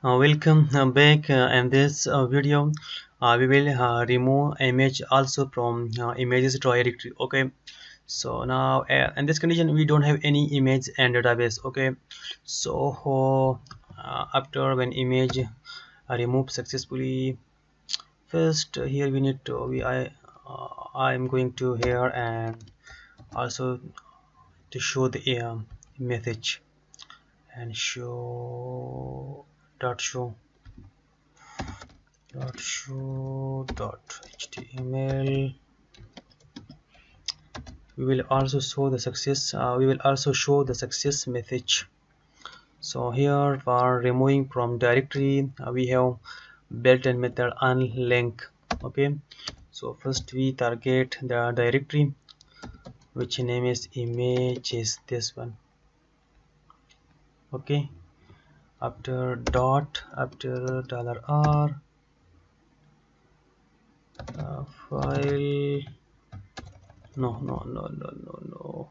Welcome back. In this video, we will remove image also from images directory. Okay, so now in this condition, we don't have any image and database. Okay, so after when image removed successfully, first here we need to I am going to here and also to show the message and show dot html. We will also show the success message. So here for removing from directory, we have built-in method unlink. Okay, so first we target the directory which name is image is this one. Okay, after dot, after $r, file, no.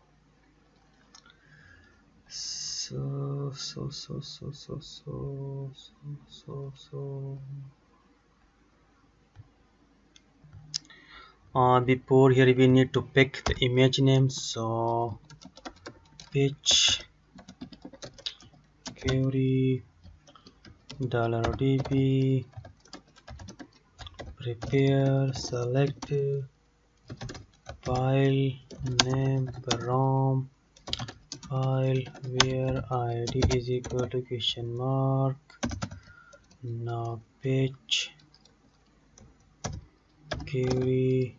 Before here we need to pick the image name. So pitch query $db prepare select file name from file where id is equal to question mark. Now pitch query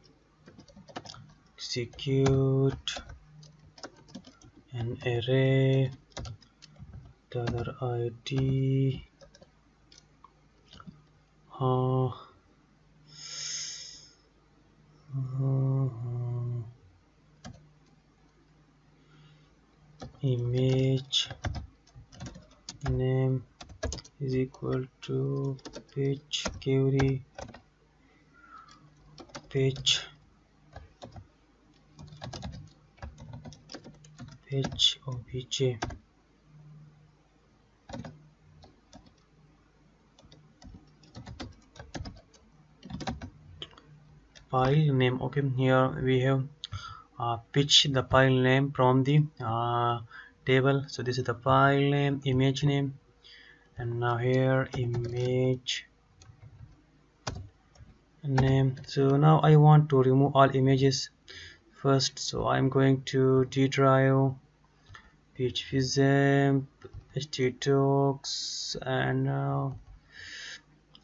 execute an array $id uh, image name is equal to pitch query pitch obj file name. Okay, here we have pitch the file name from the table. So this is the file name, image name, and now here image name. So now I want to remove all images first, so I'm going to D drive, phpXamp, htdocs, and now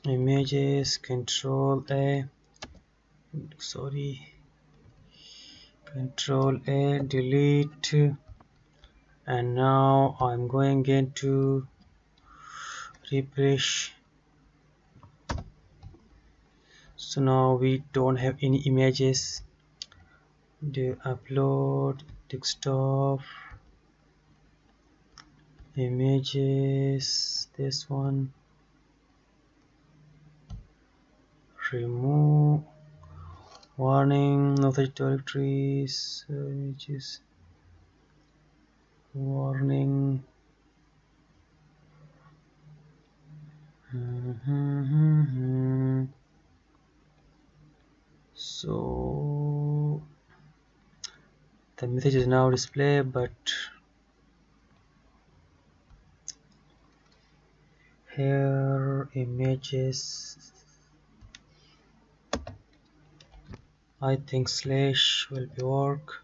images, control A, delete, and now I'm going again to refresh. So now we don't have any images. The upload desktop images, this one, remove, warning, no such directories, images, warning. So the message is now displayed, but here images, I think slash will be work.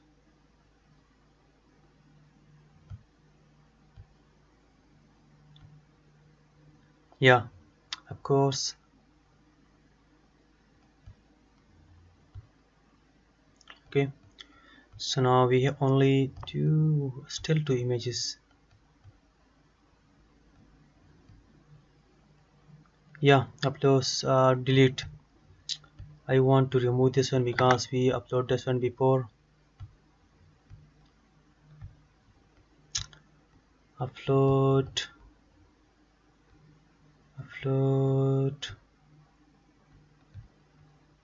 Yeah, of course. Okay, so now we have only still two images. Yeah, uploads, delete. I want to remove this one because we upload this one before. Upload, upload,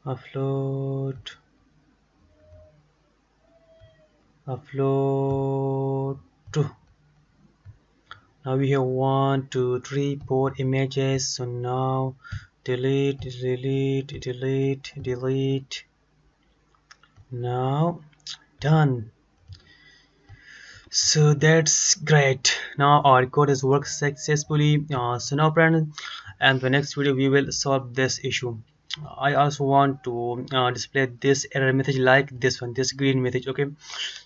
upload, upload. Now we have 1 2 3 4 images. So now delete, delete, delete, delete. Now done. So that's great. Now our code has worked successfully. So now friends, and the next video we will solve this issue. I also want to display this error message like this one, this green message. Okay,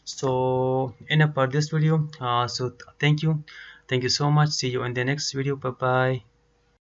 so enough for this video. So thank you so much. See you in the next video. Bye bye.